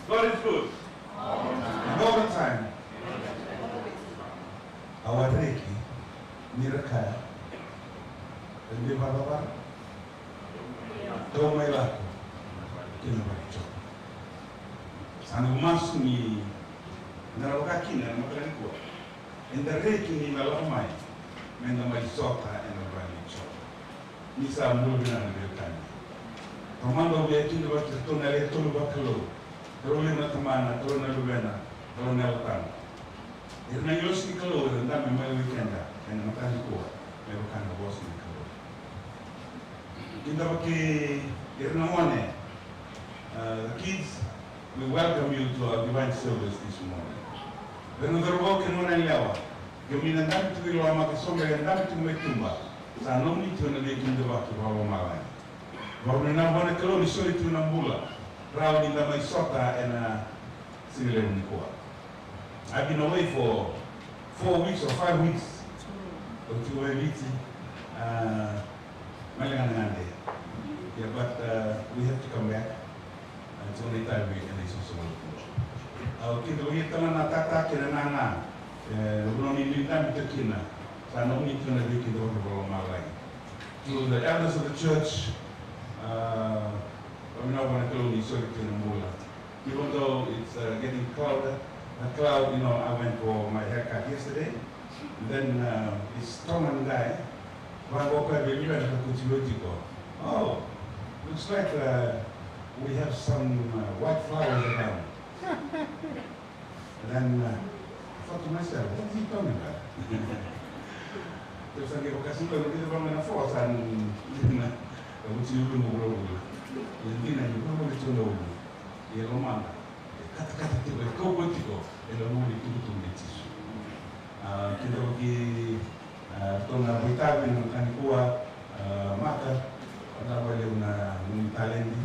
God is good. And all the time, our Reiki, Mirakaya, and Baba, don't my luck, Kinabacho. And Masumi, Narakina, and Makanko. And the Reiki in Alamai, Menamai Soka and a Banicho. Nisa moving on the time. Commander of the Kinabak, Tonale, Tolubakalo. Rolling at the man, Tona Lubena, Tona Tan. If I use the color, and that my weekend, and Mataniko, never kind of was in the color. In the morning, the kids, we welcome you to our divine service this morning. When we were walking on an hour, you mean a damn to the Lama, somewhere and damn to make Tumba. So I don't need to make in the back of our mind. But we now want to clone the story to Nambula. Proud in the Maisota and Civil Nicoa. I've been away for 4 weeks or 5 weeks. But you were meeting Malanande. Yeah, but we have to come back. It's only time we can listen to some. Okay, we have to Tata Kinana. We don't need time to Kina. So I don't need to make it over my life. To the elders of the church, I'm not going to Kaloni Mula. Even though it's getting cloudy, I went for my haircut yesterday. And then this Tongan guy, oh, looks like we have some white flowers around. And then I thought to myself, what is he talking about? Terus lagi bekas itu kita bangun na force and which you will know. Hindi na yung mga ito na ulo. Yung romana. Kata-kata tiko, ikaw po tiko. Elo mo ni tututong netiso. Kita bagi itong nabitabi ng kanikuha mata. Pada wala yung nung talendi.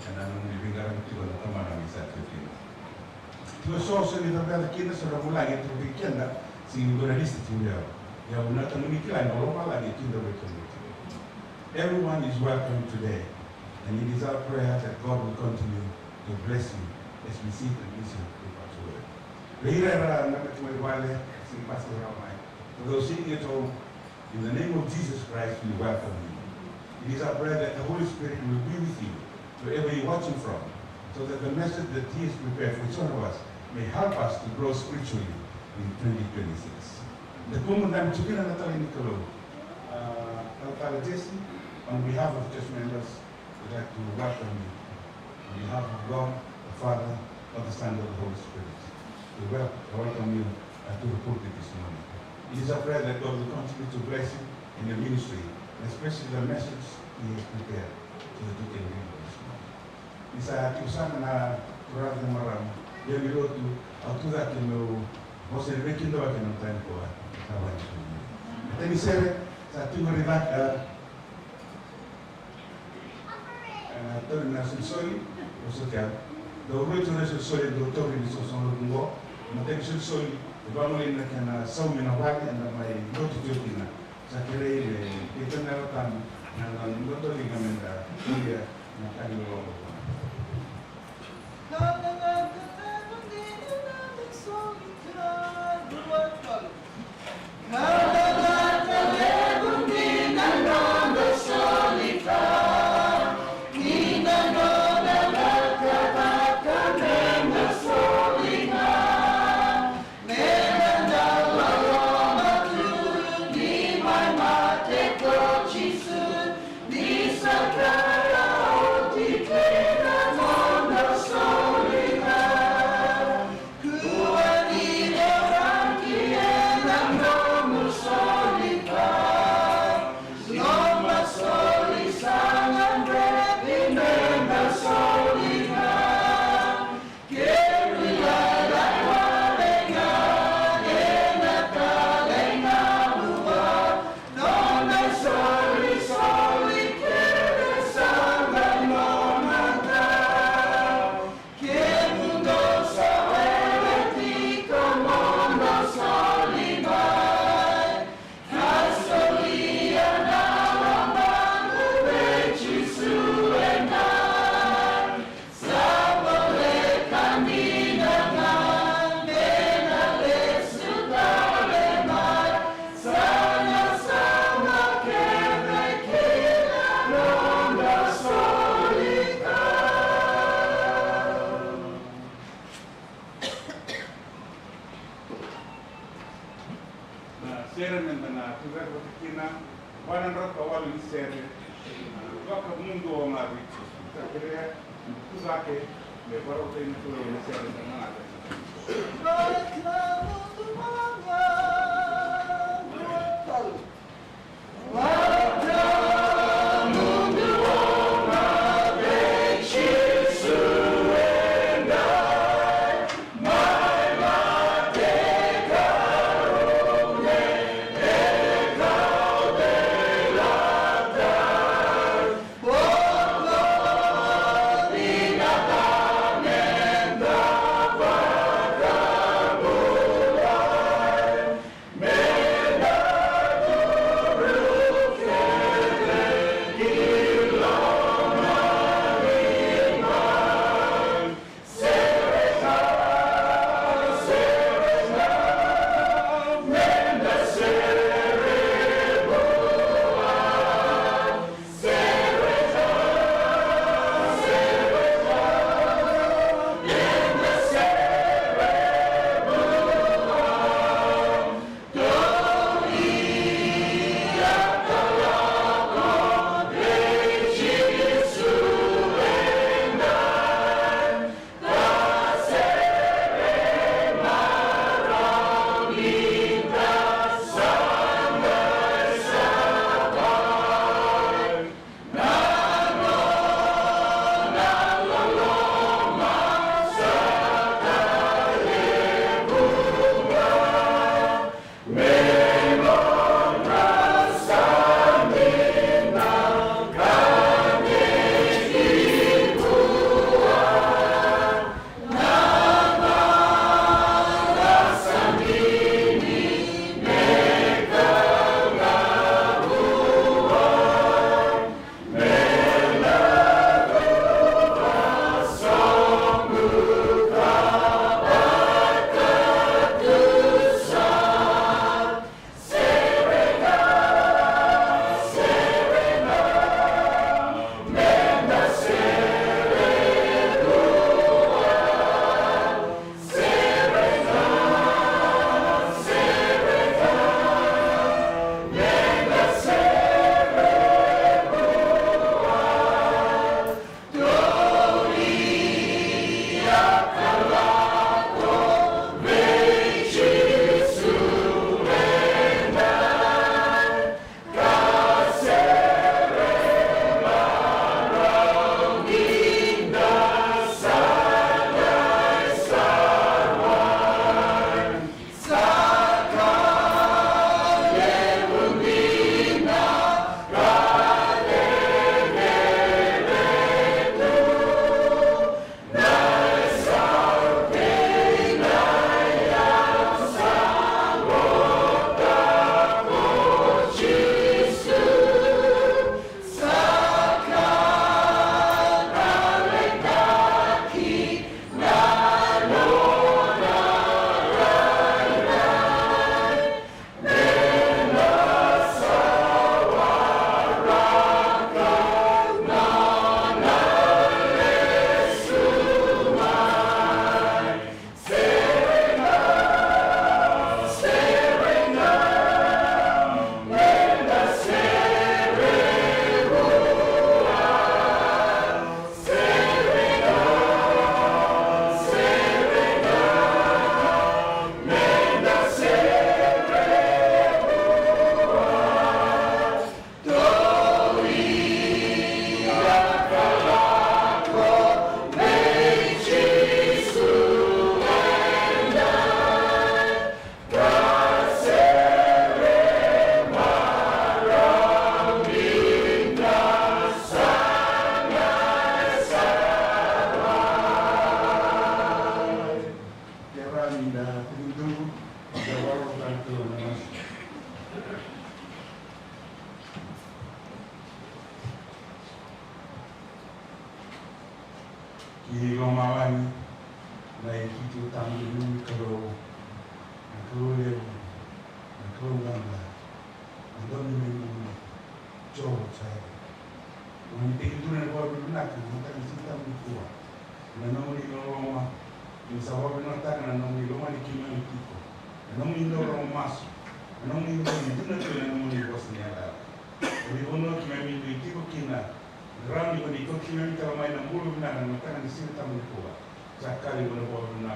Kaya nung ibigara tiko na tama ng isa at kino. Tiko soso ni Tabela Kina sa ramulagi ito kikenda si Doralista Timbeo. Everyone is welcome today, and it is our prayer that God will continue to bless you as we seek and listen to God's word. For those sitting at home, in the name of Jesus Christ, we welcome you. It is our prayer that the Holy Spirit will be with you wherever you're watching from, so that the message that He has prepared for each one of us may help us to grow spiritually in 2026. The Kumundan Chukina Natali Nicolo, Jesse, on behalf of church members, we'd like to welcome you. On behalf of God, the Father, of the Son, and the Holy Spirit, we welcome you to the pulpit this morning. It is our prayer that God will continue to bless you in your ministry, especially the message He has prepared so that you can read this morning. Isa kiusana na kurang na maram, yan niloto, au tuda kino, Mose rekindo wa kino tayo ko. Até me serve, sa tingin rin na soli, o sa tiyan. Do rin na soli, do to rin sa sunod mo. Mateng soli, iba mo rin na kaya na sa uminawali na may notification na. Sa kire, ito na ratan na noto rin kami na kuya na kanilo ko. ki lomawani na kitu tamu karo na kule na kunganga ndoni mimi choo chai wanitekeleza kwa binafsi mtanisita mkuu na naomba loma ni sababu nataka na naomba loma ni kimani kiko na naomba ndio maso na naomba ndio tunataka na naomba ni bosi yala uliona kimani kiko kina rami kwa niko kimani kama ina mbulu na nataka ni sita mkuu sakali kwa na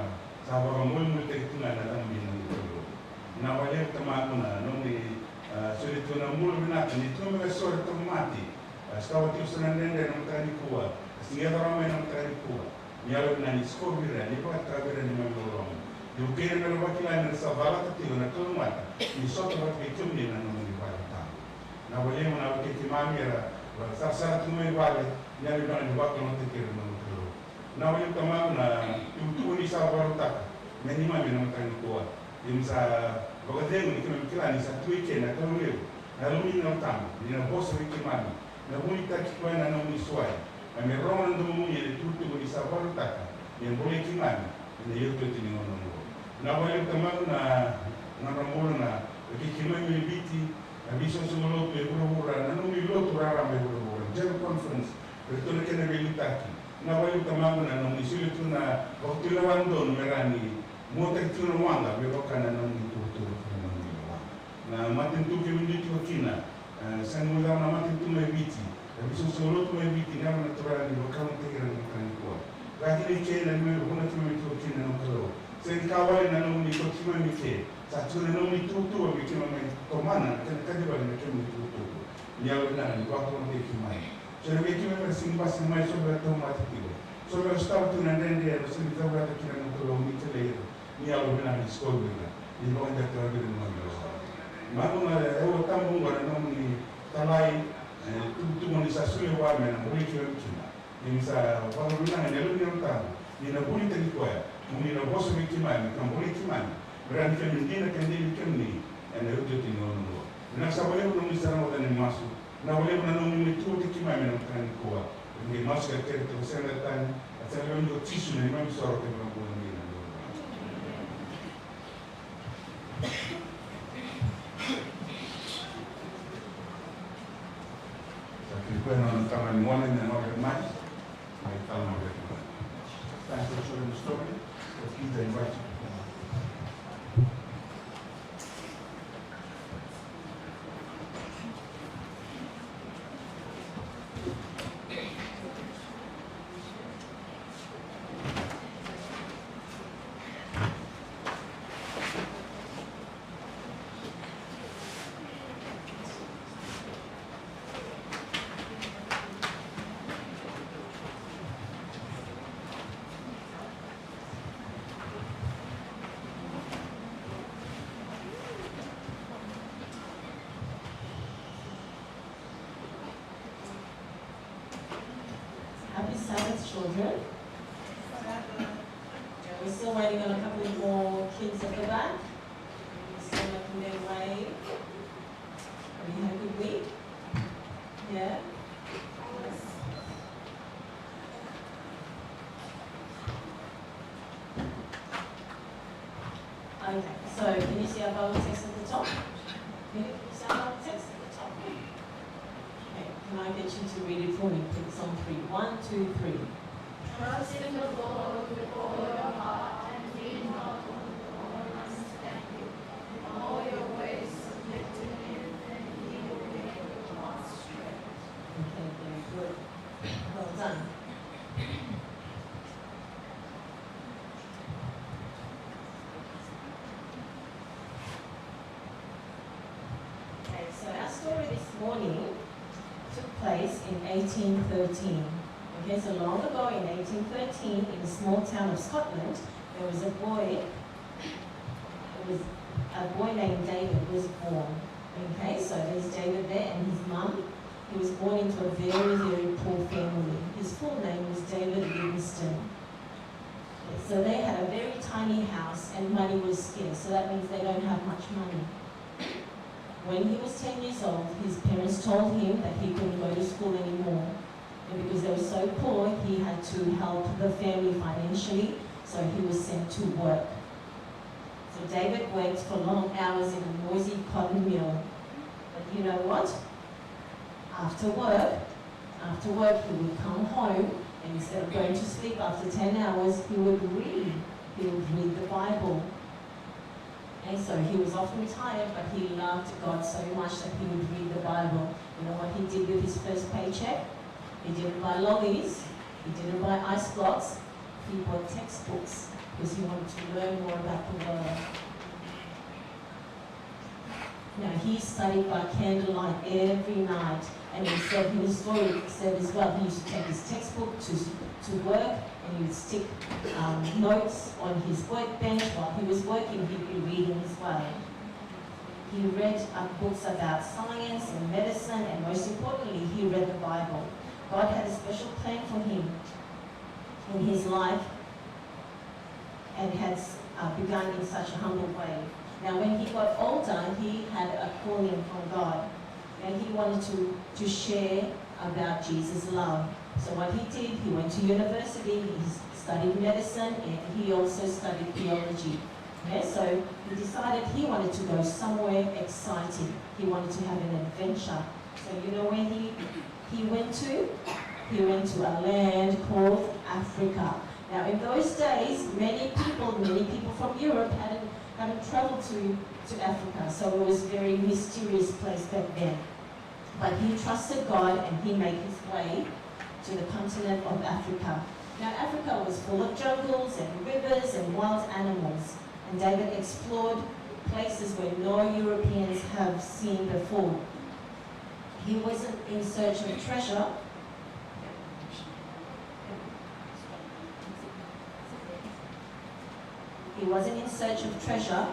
sababu mwe mtekituna na naomba ndio na wale kama kuna naomba sori tuna mbulu na ni tume sori tomati skawa tiusa na nende na mtani kuwa singetha rama na mtani kuwa nyalo na ni skobira ni kwa tabira ni mambo ni ukere na wakila na savala tatiwa na tomata ni soto wa kitumni na nomoni wale tamu na wale mna wakimamira sasa tume wale nyalo na ni wako na tekere na mtoro na wale kama na tutuni savala taka meni mami na mtani kuwa imsa wakademu ni kila ni sa tuike na toleo na lumi na tamu ni na boss wiki mami na muni taki kwa na nauni swai ameroma ndo muni ile tutu ni sababu taka ni mbole kimani ni yote tini ngono na wale kama na ramona na kikimani biti na biso sumolo pe kurura na numi lotu rara me kurura general conference retone kene belitaki na wale kama na nauni sile tuna wakati la wando merani mote tuna mwanga beroka na nauni tutu na matin tuki mnditi wakina sanula na mati tume biti biso solo tume biti na natural ni wakama tegera ni kanikuwa lakini kena ni kuna tume tu kina no kalo sen kawai na no ni kotima mike sa tuna no ni tutu wa bikima mai tomana kana kadiba ni kema tutu ni awo na ni kwa kwa ni kimai so ni bikima na simba simai so ba to mati tigo so ba start tuna ndende ya so ni zawa ta kina no kalo ni tele ni awo na ni school bila ni ba nda to bila no Mama ewo tambo ngora nomi talai tu moni sa sule wa mena buli kiwa kina ni msa wa runa ne lu ni mtambo ni na buli tani kwa muni na boso mi kimani kam buli kimani brand ke mindina ke ndili kemni ene yote tinono na sabale no mi sana wa ni masu na wale na no mi tu kimani na mtani kwa ni masu ke to senda tani atale ndo tisu ni mami soro ke mbo ni na Bueno, kama ni mwana na nobe mais, mai kama nobe mais. Thanks for sharing the story. Please invite you. Happy Sabbath, children. We're still waiting on a couple more kids at the back. Still making their way. Have you had a good week? Yeah? Yes. Okay, so can you see our Bible text at the top? Can you see our Bible text at the top? Okay, can I get you to read it for me, please? On 3. 1, 2, 3. Trust in the Lord with all your heart and lean not on your own understanding. In all your ways submit to him, and he will make your paths straight. Okay, very good. Well done. Okay, so our story this morning took place in 1813. Okay, so long ago in 1813, in a small town of Scotland, there was a boy named David was born. Okay, so there's David there and his mum. He was born into a very, very poor family. His full name was David Livingston. Okay, so they had a very tiny house and money was scarce, so that means they don't have much money. When he was 10 years old, his parents told him that he couldn't go to school anymore. And because they were so poor, he had to help the family financially, so he was sent to work. So David worked for long hours in a noisy cotton mill. But you know what? After work he would come home, and instead of going to sleep after 10 hours, he would read. He would read the Bible. And so he was often tired, but he loved God so much that he would read the Bible. You know what he did with his first paycheck? He didn't buy lollies, he didn't buy ice blocks, he bought textbooks because he wanted to learn more about the world. Now he studied by candlelight every night, and he said in his story said as well, he used to take his textbook to work, and he would stick notes on his workbench. While he was working, he'd be reading as well. He read books about science and medicine, and most importantly, he read the Bible. God had a special plan for him in his life, and had begun in such a humble way. Now when he got older, he had a calling from God, and he wanted to share about Jesus' love. So what he did, he went to university, he studied medicine, and he also studied theology. Okay, so he decided he wanted to go somewhere exciting. He wanted to have an adventure. So you know where he went to? He went to a land called Africa. Now in those days, many people from Europe hadn't traveled to Africa, so it was a very mysterious place back then. But he trusted God, and he made his way to the continent of Africa. Now Africa was full of jungles and rivers and wild animals, and David explored places where no Europeans have seen before. He wasn't in search of treasure. He wasn't in search of treasure.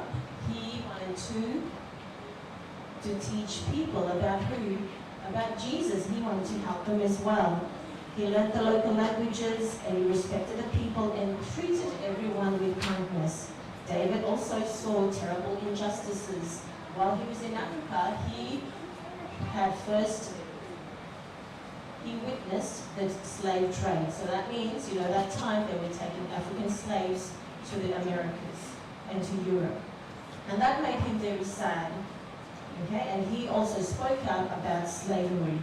He wanted to teach people about Jesus. He wanted to help them as well. He learned the local languages, and he respected the people and treated everyone with kindness. David also saw terrible injustices. While he was in Africa, he witnessed the slave trade. So that means, that time they were taking African slaves to the Americas and to Europe. And that made him very sad. Okay, and he also spoke out about slavery.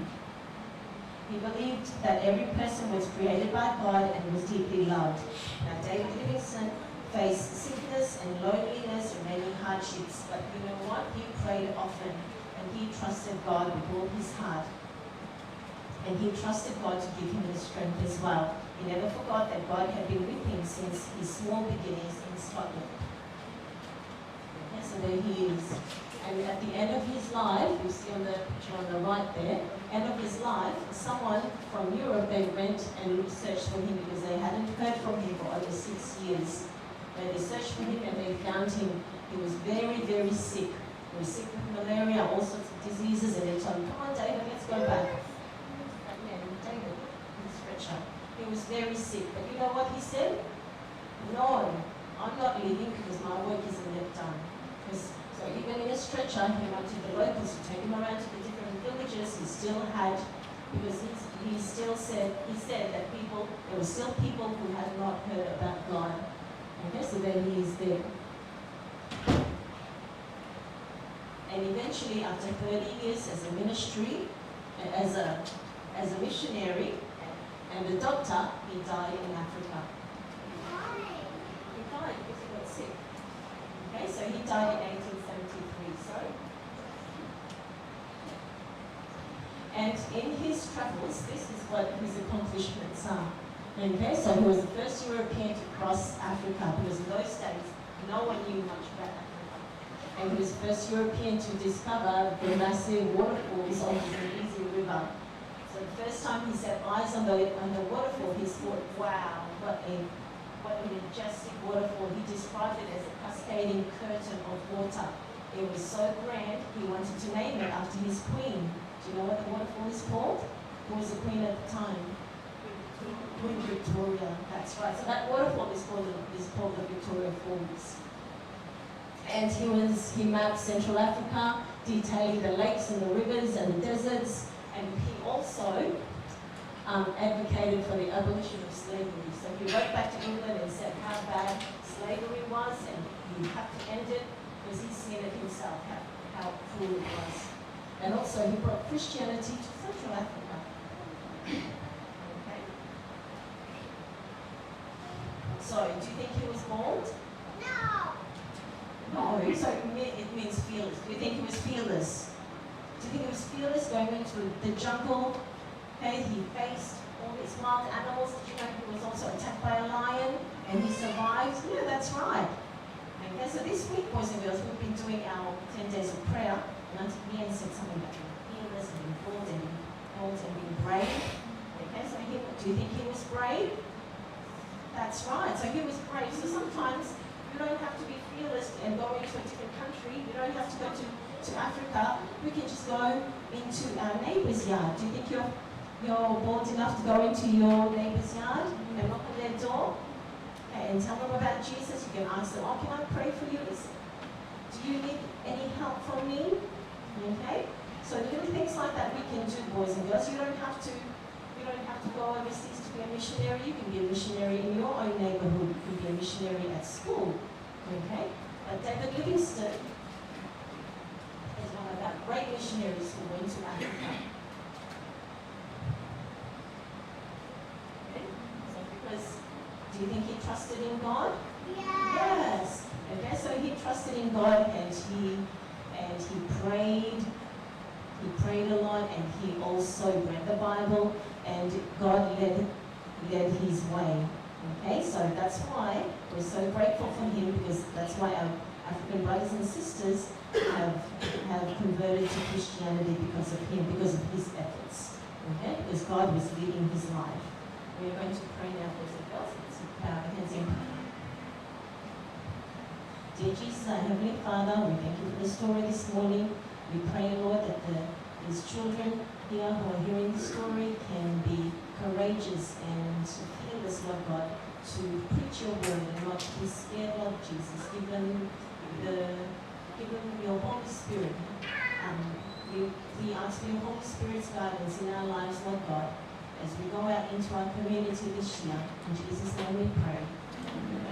He believed that every person was created by God and was deeply loved. Now, David Livingstone faced sickness and loneliness and many hardships, but you know what? He prayed often, and he trusted God with all his heart. And he trusted God to give him the strength as well. He never forgot that God had been with him since his small beginnings in Scotland. Okay, so there he is. And at the end of his life, you see on the picture on the right there, end of his life, someone from Europe, they went and searched for him because they hadn't heard from him for over 6 years. And they searched for him and they found him. He was very, very sick. He was sick with malaria, all sorts of diseases, and they told him, come on, David, let's go back. That man, David, in the stretcher. He was very sick. But you know what he said? No, I'm not leaving because my work isn't yet done. So even in a stretcher, he wanted the locals to take him around to the different villages. He still had, because he said that there were still people who had not heard about God. Okay, so then he is there. And eventually, after 30 years as a ministry, as a missionary, and a doctor, he died in Africa. He died because he got sick. Okay, so he died in 1873, And in his travels, this is what his accomplishments are. Okay, so he was the first European to cross Africa, because in those days, no one knew much about Africa. And he was the first European to discover the massive waterfalls of the Zambezi River. So the first time he set eyes on the waterfall, he thought, wow, what a majestic waterfall. He described it as a cascading curtain of water. It was so grand, he wanted to name it after his queen. Do you know what the waterfall is called? Who was the queen at the time? Queen Victoria, that's right. So that waterfall is called the Victoria Falls. And he mapped Central Africa, detailing the lakes and the rivers and the deserts. And he also advocated for the abolition of slavery. So he wrote back to England and said how bad slavery was and he had to end it because he's seen it himself, how cruel it was. And also he brought Christianity to Central Africa. Okay. So, do you think he was bold? No, so it means fearless. Do you think he was fearless? Do you think he was fearless going into the jungle? Okay, he faced all these wild animals. Did you know he was also attacked by a lion and he survived? Yeah, that's right. Okay, so this week, boys and girls, we've been doing our 10 days of prayer. And Auntie Ian said something about being fearless and being bold and being brave. Okay, so do you think he was brave? That's right, so he was brave. So sometimes you don't have to be fearless and go into a different country. You don't have to go to Africa. We can just go into our neighbour's yard. Do you think you're bold enough to go into your neighbour's yard and knock on their door? Okay, and tell them about Jesus. You can ask them, oh, can I pray for you? Do you need any help from me? Okay, so little things like that we can do, boys and girls. You don't have to go overseas to be a missionary. You can be a missionary in your own neighbourhood. You can be a missionary at school. Okay, but David Livingstone is one of our great missionaries who went to Africa. Okay, so because do you think he trusted in God? Yes. Okay, so he trusted in God and he prayed. He prayed a lot and he also read the Bible and God led his way. Okay, so that's why we're so grateful for him because that's why our African brothers and sisters have converted to Christianity because of him, because of his efforts. Okay, because God was leading his life. We're going to pray now, boys and girls. Let's bow our heads in prayer. Dear Jesus, our Heavenly Father, we thank you for the story this morning. We pray, Lord, that these children here who are hearing the story can be courageous and fearless, Lord God, to preach your word and not be scared, Lord Jesus. Give them your Holy Spirit. We ask for your Holy Spirit's guidance in our lives, Lord God, as we go out into our community this year. In Jesus' name we pray. Amen.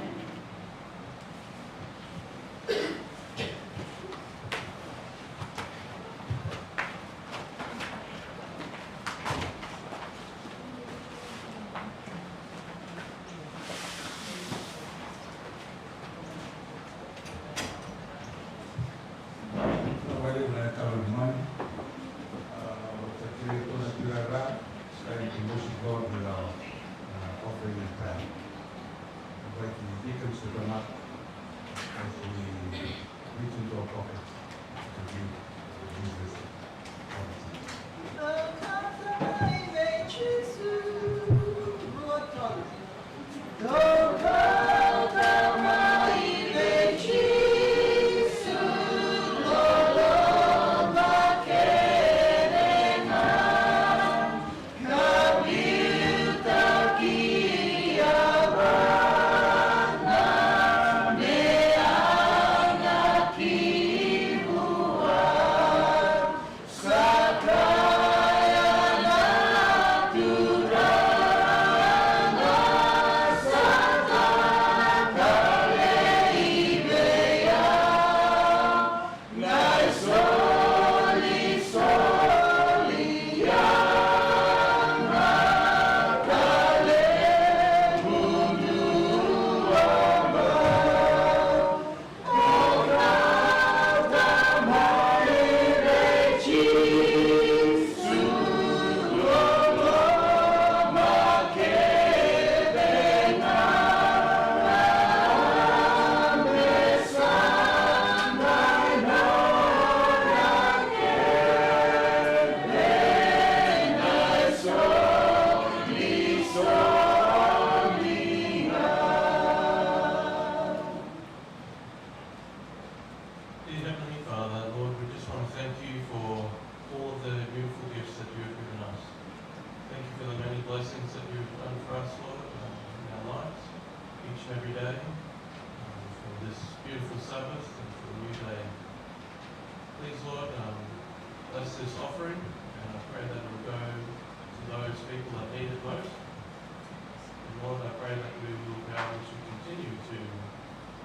those people that need it most. And Lord, I pray that we will be able to continue to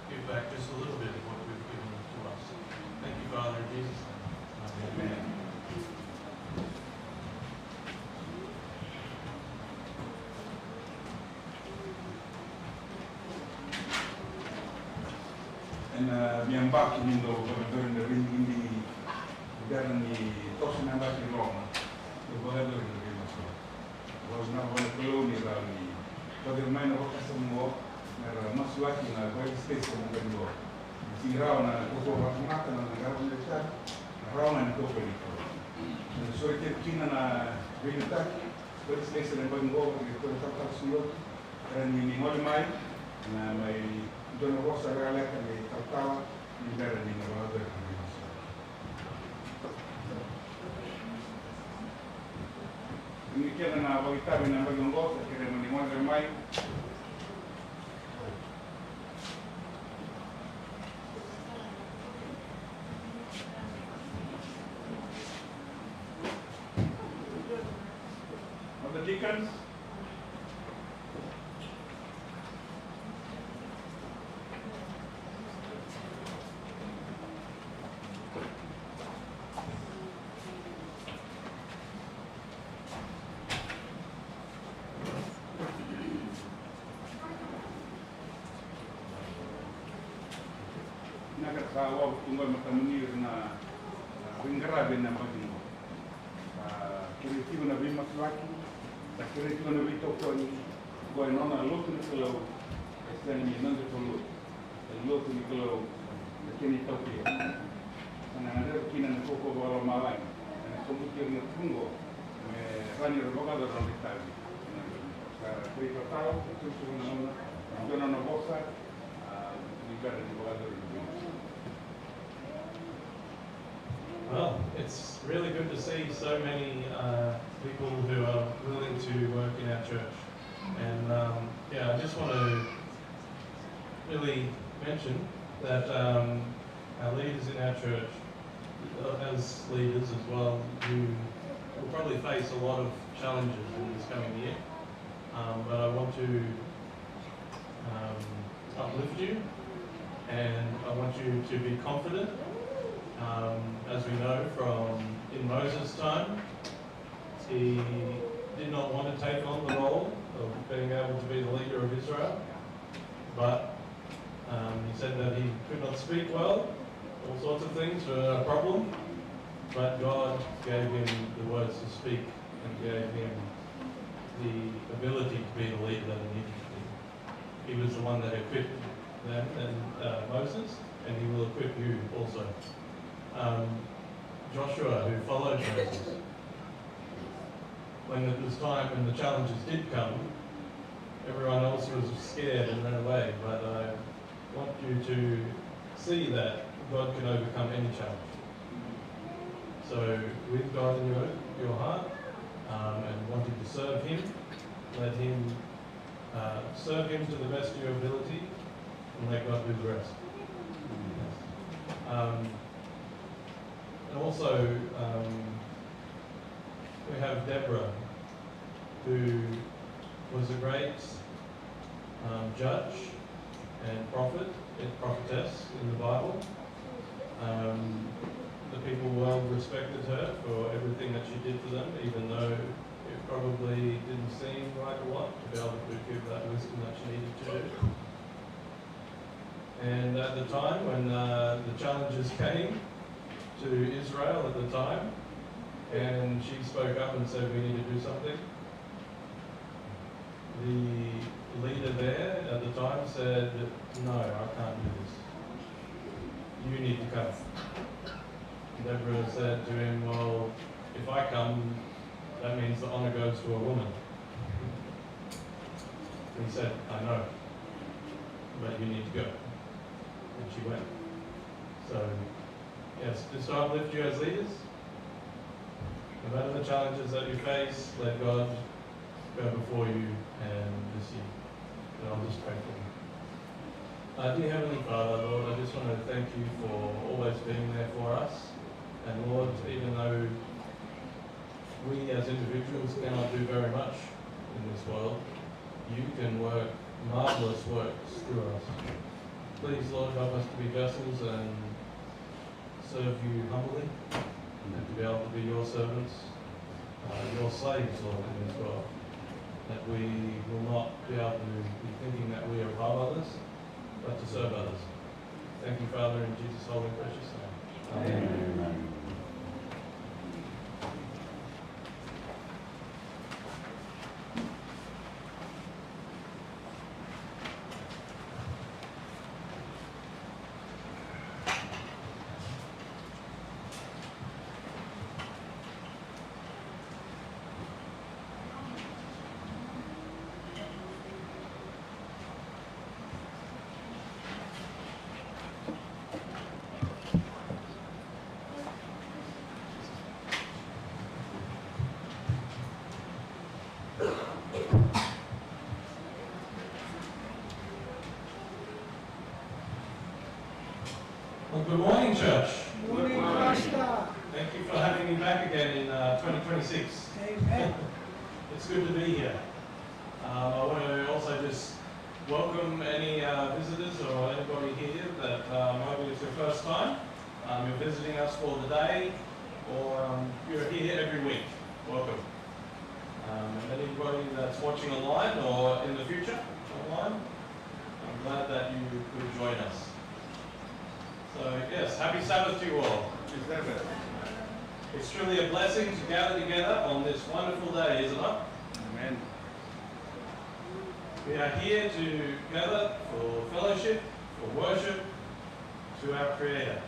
give back just a little bit of what you've given to us. Thank you, Father, in Jesus' name. Amen. En mijn bak in de ring in die garden die tossen en dat in Rome. De boerder in de ring zo. Was nou van de kolonie daar die. Dat er mijn ook als een moor, maar maswaki na kwai steeds van de moor. Die rauw na koko wat maken na de garden de chat. Rauw na koko niet. En zo ik heb kina na winter. Kwai steeds en kwai moor die kwai tapar suyo. En die mooi mai na mai Dona Rosa Galek and the Tatawa in Berlin in the other countries. We can now have a number of laws that can only one their mind. Of the deacons. Nagkasawa tunggal matamunir na ringrabe na magino. Kuritivo na bimaslaki, na kuritivo na bito ko ni going on a lot in the flow, standing in under the look, a lot in the glow, the Kenny Tokyo. And another kin and cocoa or malai, and a computer in the fungo, running a rogado on the time. Three total, two to one on a bossa, we got a Well, it's really good to see so many people who are willing to work in our church. And yeah, I just want to really mention that our leaders in our church, as leaders as well, who will probably face a lot of challenges in this coming year. But I want to uplift you, and I want you to be confident. As we know from in Moses' time, he did not want to take on the role of being able to be the leader of Israel, but he said that he could not speak well, all sorts of things were a problem, but God gave him the words to speak and gave him the ability to be the leader that he needed to be. He was the one that equipped them and Moses, and he will equip you also. Joshua, who followed Moses, when it was time when the challenges did come, everyone else was scared and ran away, but I want you to see that God can overcome any challenge. So with God in your heart, and wanting to serve Him, let Him serve Him to the best of your ability, and let God do the rest. And also, we have Deborah, who was a great judge and prophetess in the Bible. The people well respected her for everything that she did for them, even though it probably didn't seem like a lot to be able to give that wisdom that she needed to do. And at the time when the challenges came to Israel at the time, and she spoke up and said we need to do something, the leader there at the time said, no, I can't do this. You need to come. Deborah said to him, well, if I come, that means the honor goes to a woman. And he said, I know, but you need to go. And she went. So, yes, just to uplift you as leaders. No matter the challenges that you face, let God go before you and this year. And I'll just pray for you. Dear Heavenly Father, Lord, I just want to thank you for always being there for us. And Lord, even though we as individuals cannot do very much in this world, you can work marvelous works through us. Please, Lord, help us to be vessels and serve you humbly, and to be able to be your servants, your slaves, Lord, in this world. That we will not be able to be thinking that we are above others, but to serve others. Thank you, Father, in Jesus' holy and precious name. Amen. Amen. Well, good morning, church. Morning, Pastor. Thank you for having me back again in 2026. Amen. It's good to be here. I want to also just welcome any visitors or anybody here that maybe it's your first time. You're visiting us for the day, or you're here every week. Welcome. And anybody that's watching online or in the future online, I'm glad that you could join us. So yes, happy Sabbath to you all. It's truly a blessing to gather together on this wonderful day, isn't it? Amen. We are here to gather for fellowship, for worship to our Creator,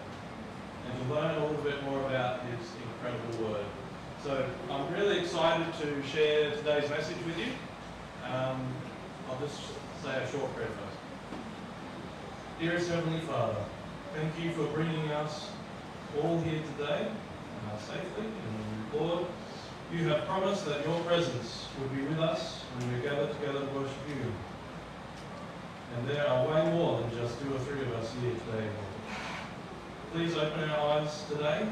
and to learn a little bit more about His incredible Word. So I'm really excited to share today's message with you. I'll just say a short prayer first. Dearest Heavenly Father, thank you for bringing us all here today safely. And Lord, you have promised that your presence would be with us when we gather together to worship you. And there are way more than just 2 or 3 of us here today, Lord. Please open our eyes today,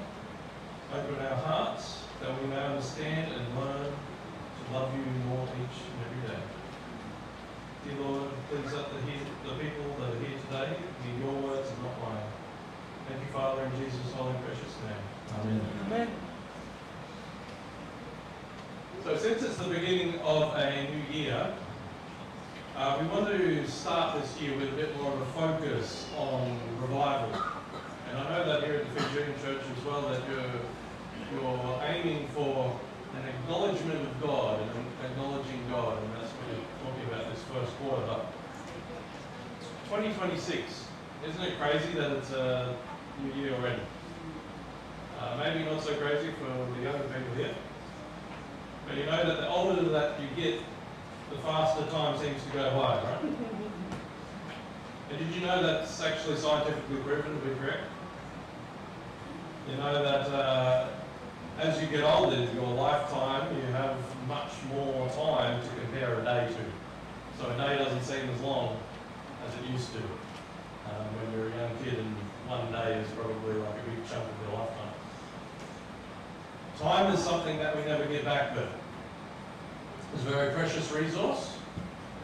open our hearts, that we may understand and learn to love you more each and every day. Dear Lord, please let the people that are here today hear your words and not mine. Thank you, Father, in Jesus' holy and precious name. Amen. Amen. So since it's the beginning of a new year, we want to start this year with a bit more of a focus on revival. And I know that here at the Fijian Church as well that you're aiming for an acknowledgement of God and acknowledging God, and that's what you're talking about this first quarter. But 2026, isn't it crazy that it's a new year already? Maybe not so crazy for the younger people here, but you know that the older that you get, the faster time seems to go by, right? And did you know that's actually scientifically proven to be correct? You know that as you get older, your lifetime, you have much more time to compare a day to. So a day doesn't seem as long as it used to when you're a young kid, and one day is probably like a big chunk of your lifetime. Time is something that we never get back, but it's a very precious resource,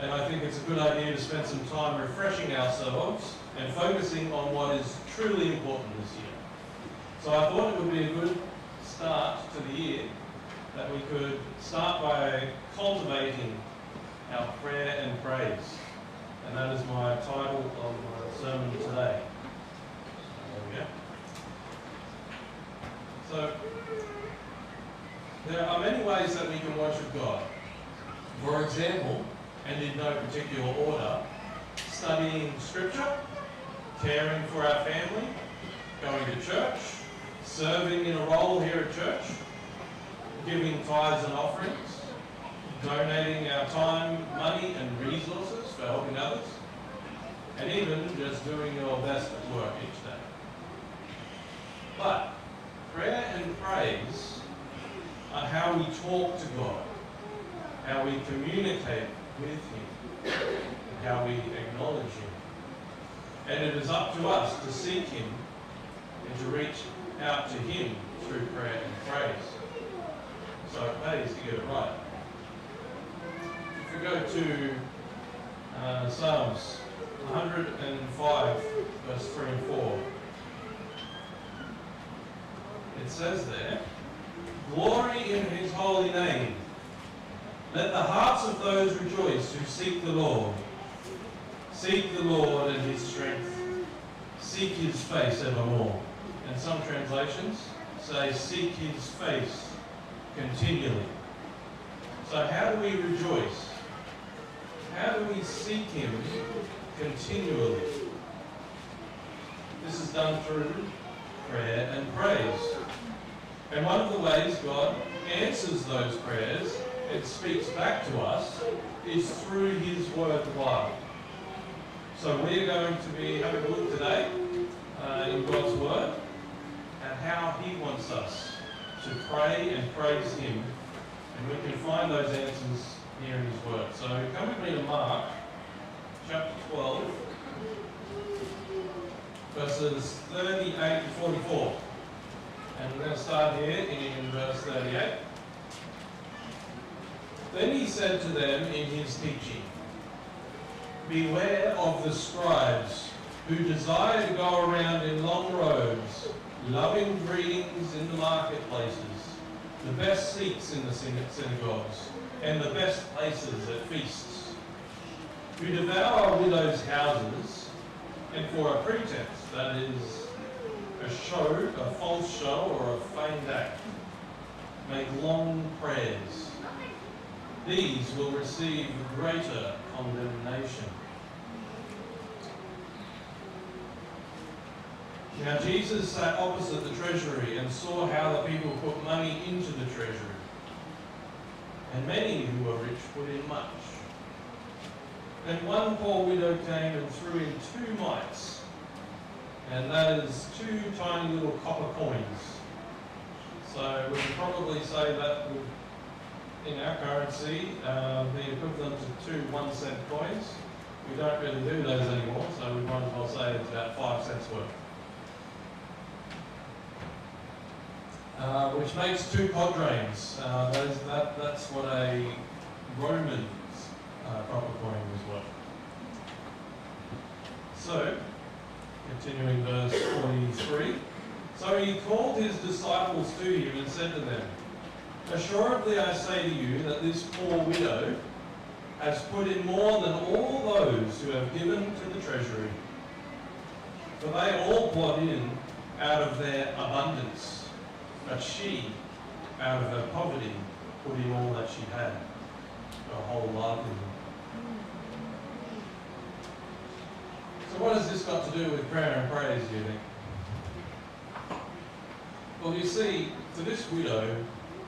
and I think it's a good idea to spend some time refreshing ourselves and focusing on what is truly important this year. So I thought it would be a good start to the year that we could start by cultivating our prayer and praise. And that is my title of my sermon today. There we go. So, there are many ways that we can worship God. For example, and in no particular order, studying Scripture, caring for our family, going to church, serving in a role here at church, giving tithes and offerings, donating our time, money and resources for helping others, and even just doing your best at work each day. But prayer and praise are how we talk to God, how we communicate with Him, and how we acknowledge Him. And it is up to us to seek Him and to reach out to Him through prayer and praise. So it pays to get it right. If we go to Psalms 105, verse 3 and 4, it says there, "Glory in his holy name. Let the hearts of those rejoice who seek the Lord. Seek the Lord and his strength. Seek his face evermore." And some translations say, "Seek his face continually." So how do we rejoice? How do we seek him continually? This is done through prayer and praise. And one of the ways God answers those prayers and speaks back to us is through his word, the Bible. So we're going to be having a look today in God's word at how he wants us to pray and praise him. And we can find those answers here in his word. So come with me to Mark chapter 12, verses 38 to 44. And we're going to start here in verse 38. "Then he said to them in his teaching, 'Beware of the scribes who desire to go around in long robes, loving greetings in the marketplaces, the best seats in the synagogues, and the best places at feasts, who devour widows' houses, and for a pretense, that is, a show, a false show, or a feigned act, make long prayers. These will receive greater condemnation.'" Now Jesus sat opposite the treasury and saw how the people put money into the treasury. And many who were rich put in much. And one poor widow came and threw in 2 mites, and that is 2 tiny little copper coins. So we can probably say that would, in our currency, the equivalent to 2 1-cent coins. We don't really do those anymore, so we might as well say it's about 5 cents worth. Which makes 2 quadrans. That's what a Roman copper coin was worth. So, continuing verse 43. "So he called his disciples to him and said to them, 'Assuredly I say to you that this poor widow has put in more than all those who have given to the treasury. For they all poured in out of their abundance, but she, out of her poverty, put in all that she had, her whole livelihood.'" So what has this got to do with prayer and praise, do you think? Well, you see, to this widow,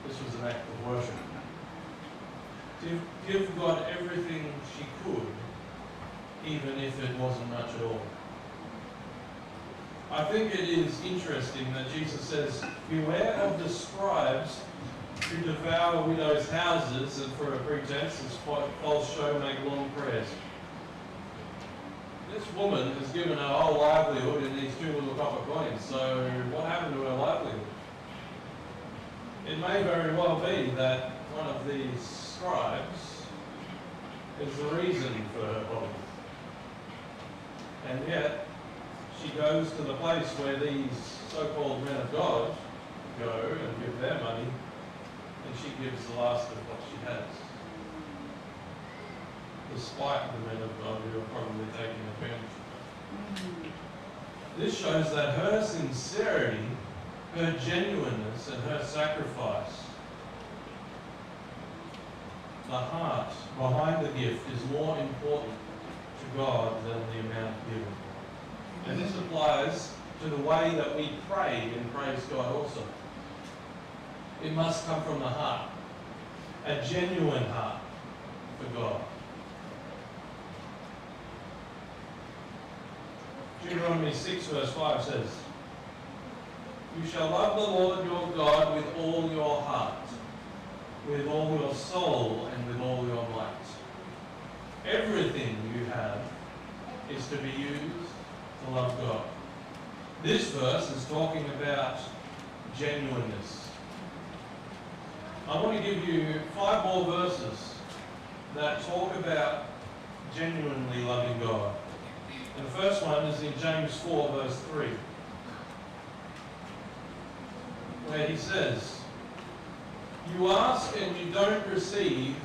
this was an act of worship. To give God everything she could, even if it wasn't much at all. I think it is interesting that Jesus says, "Beware of the scribes who devour widows' houses, and for a pretense, as false show, make long prayers." This woman has given her whole livelihood in these 2 little copper coins, so what happened to her livelihood? It may very well be that one of these scribes is the reason for her poverty. And yet, she goes to the place where these so-called men of God go and give their money, and she gives the last of what she has. Despite the men of God who are probably taking advantage. This shows that her sincerity, her genuineness, and her sacrifice, the heart behind the gift, is more important to God than the amount given. And this applies to the way that we pray and praise God also. It must come from the heart, a genuine heart for God. Deuteronomy 6 verse 5 says, "You shall love the Lord your God with all your heart, with all your soul, and with all your might." Everything you have is to be used to love God. This verse is talking about genuineness. I want to give you 5 more verses that talk about genuinely loving God. And the first one is in James 4 verse 3, where he says, "You ask and you don't receive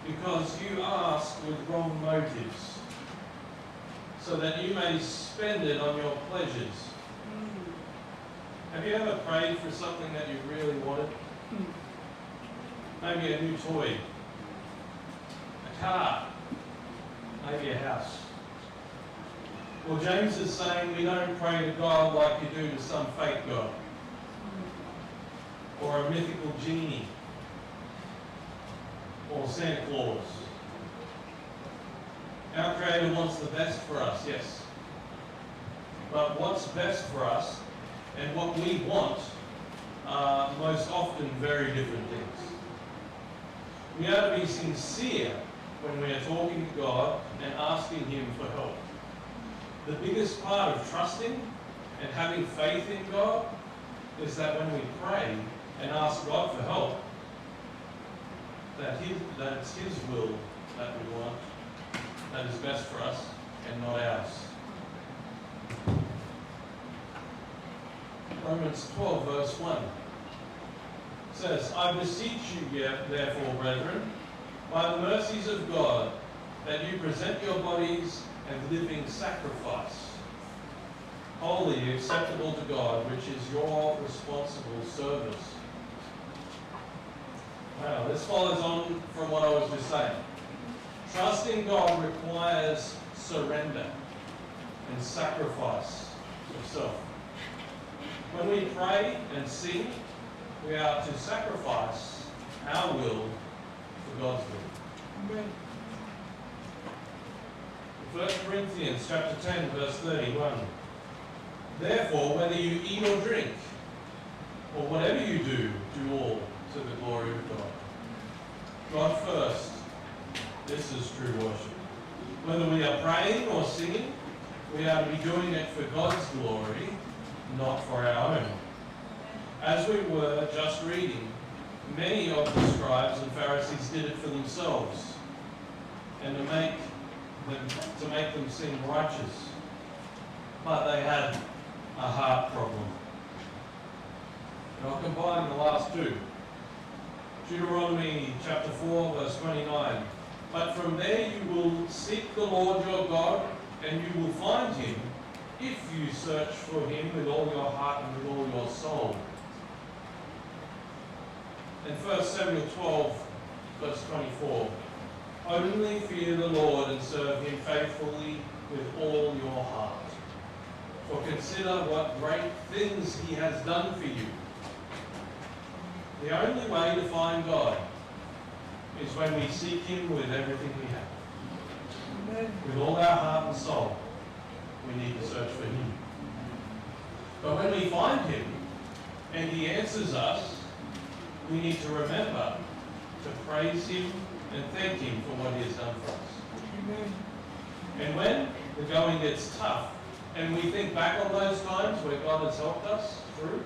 because you ask with wrong motives, so that you may spend it on your pleasures." Have you ever prayed for something that you really wanted? Maybe a new toy, a car, maybe a house. Well, James is saying we don't pray to God like you do to some fake God or a mythical genie or Santa Claus. Our Creator wants the best for us, yes. But what's best for us and what we want are most often very different things. We are to be sincere when we are talking to God and asking Him for help. The biggest part of trusting and having faith in God is that when we pray and ask God for help, that it's His will that we want, that is best for us and not ours. Romans 12 verse 1 says, "I beseech you therefore, brethren, by the mercies of God, that you present your bodies a living sacrifice, holy, acceptable to God, which is your responsible service." Wow, this follows on from what I was just saying. Trusting God requires surrender and sacrifice of self. When we pray and sing, we are to sacrifice our will for God's will. Amen. 1 Corinthians chapter 10 verse 31. "Therefore, whether you eat or drink, or whatever you do, do all to the glory of God." God first. This is true worship. Whether we are praying or singing, we are to be doing it for God's glory, not for our own. As we were just reading, many of the scribes and Pharisees did it for themselves and to make them seem righteous. But they had a heart problem. And I'll combine the last two. Deuteronomy chapter 4 verse 29. "But from there you will seek the Lord your God, and you will find Him if you search for Him with all your heart and with all your soul." And 1 Samuel 12 verse 24. "Only fear the Lord and serve Him faithfully with all your heart. For consider what great things He has done for you." The only way to find God is when we seek Him with everything we have. Amen. With all our heart and soul, we need to search for Him. But when we find Him and He answers us, we need to remember to praise Him and thank Him for what He has done for us. Amen. And when the going gets tough and we think back on those times where God has helped us through,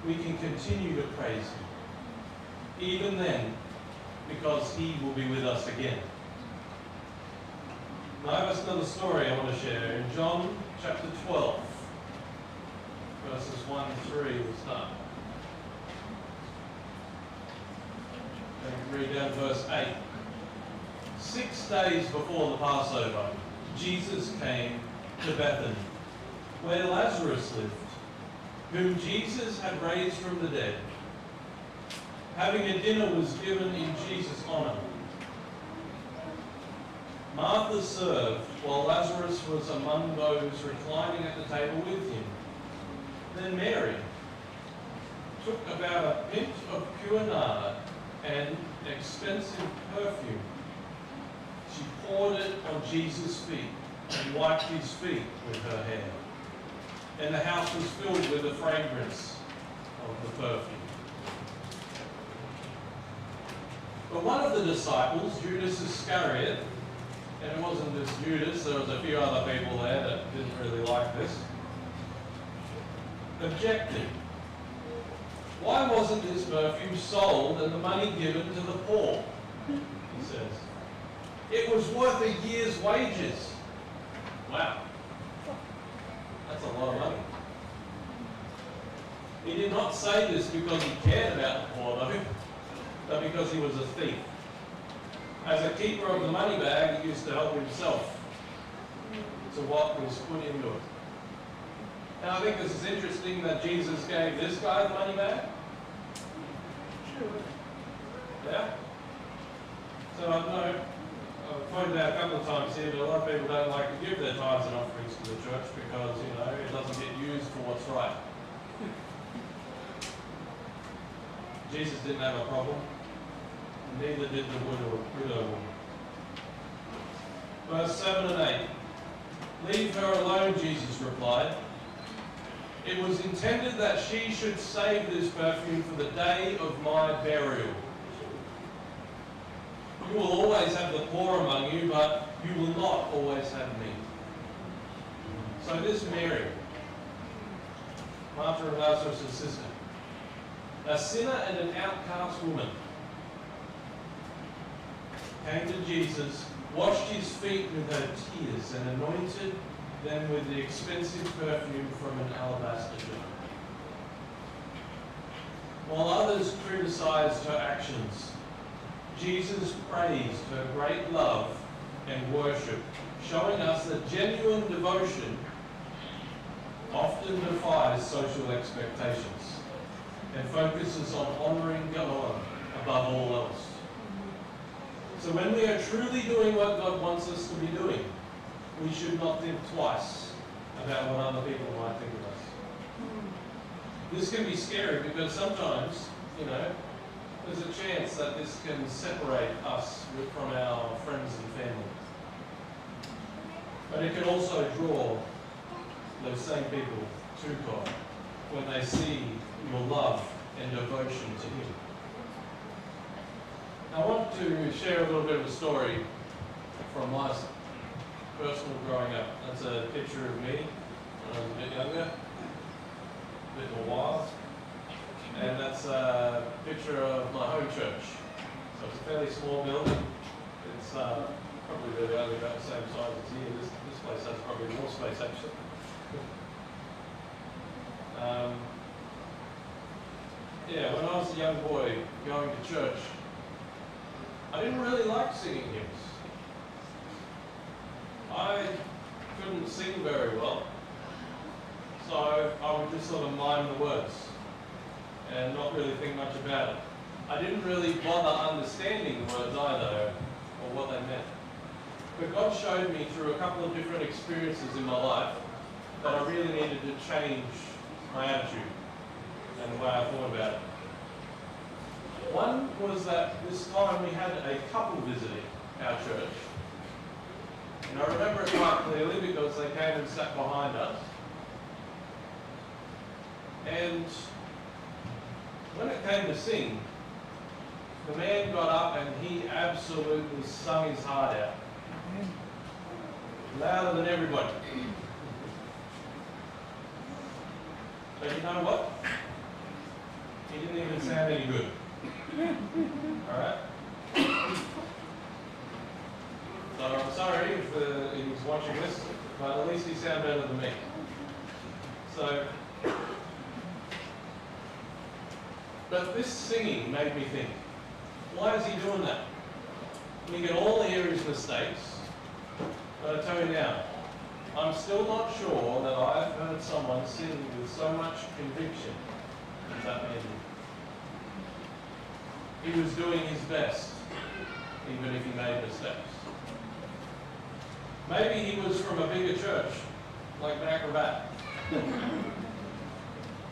we can continue to praise Him. Even then, because He will be with us again. Now I have another story I want to share. In John chapter 12, verses 1 and 3, we'll start. And read down verse 8. 6 days before the Passover, Jesus came to Bethany, where Lazarus lived, whom Jesus had raised from the dead. Having a dinner was given in Jesus' honor. Martha served, while Lazarus was among those reclining at the table with him. Then Mary took about a pint of pure nard and expensive perfume. She poured it on Jesus' feet and wiped His feet with her hair. And the house was filled with the fragrance of the perfume. But one of the disciples, Judas Iscariot, and it wasn't just Judas, there was a few other people there that didn't really like this, objected. Why wasn't this perfume sold and the money given to the poor? He says. It was worth a year's wages. Wow. That's a lot of money. He did not say this because he cared about the poor, though, but because he was a thief. As a keeper of the money bag, he used to help himself to what was put into it. Now, I think this is interesting that Jesus gave this guy the money bag. Yeah? So I know I've pointed out a couple of times here that a lot of people don't like to give their tithes and offerings to the church because, you know, it doesn't get used for what's right. Jesus didn't have a problem. Neither did the widow woman. Verse 7 and 8. Leave her alone, Jesus replied. It was intended that she should save this perfume for the day of my burial. You will always have the poor among you, but you will not always have me. So this Mary, Martha and Lazarus' sister, a sinner and an outcast woman, came to Jesus, washed his feet with her tears, and anointed them with the expensive perfume from an alabaster jar. While others criticized her actions, Jesus praised her great love and worship, showing us that genuine devotion often defies social expectations and focuses on honouring God above all else. So when we are truly doing what God wants us to be doing, we should not think twice about what other people might think of us. This can be scary because sometimes, you know, there's a chance that this can separate us from our friends and family. But it can also draw those same people to God when they see your love and devotion to Him. I want to share a little bit of a story from my personal growing up. That's a picture of me when I was a bit younger, a bit more wild. And that's a picture of my home church. So it's a fairly small building. It's probably really only about the same size as here. This place has probably more space actually. Yeah, when I was a young boy going to church, I didn't really like singing hymns. I couldn't sing very well, so I would just sort of mime the words and not really think much about it. I didn't really bother understanding the words either, or what they meant. But God showed me through a couple of different experiences in my life that I really needed to change my attitude and the way I thought about it. One was that this time we had a couple visiting our church. And I remember it quite clearly because they came and sat behind us. And when it came to sing, the man got up and he absolutely sung his heart out. Louder than everybody. But you know what? He didn't even sound any good. Alright? So I'm sorry if he's watching this, but at least he sounded better than me. So, but this singing made me think, why is he doing that? We can all hear his mistakes, but I tell you now, I'm still not sure that I've heard someone sing with so much conviction as that man did. He was doing his best, even if he made mistakes. Maybe he was from a bigger church, like an acrobat.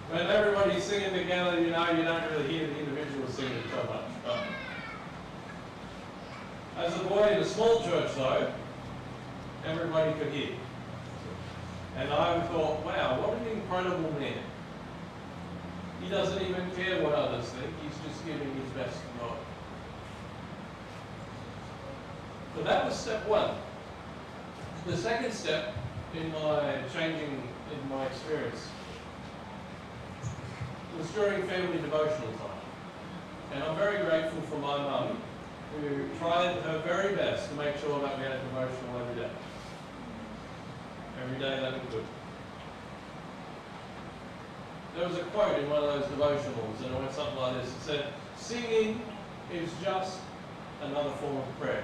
When everybody's singing together, you know, you don't really hear the individual singing so much. But as a boy in a small church, though, everybody could hear. And I thought, wow, what an incredible man. He doesn't even care what others think, he's just giving his best to God. So that was step one. The second step in my changing in my experience was during family devotional time. And I'm very grateful for my mum, who tried her very best to make sure that we had a devotional every day. Every day that we could. There was a quote in one of those devotionals, and it went something like this. It said, "Singing is just another form of prayer.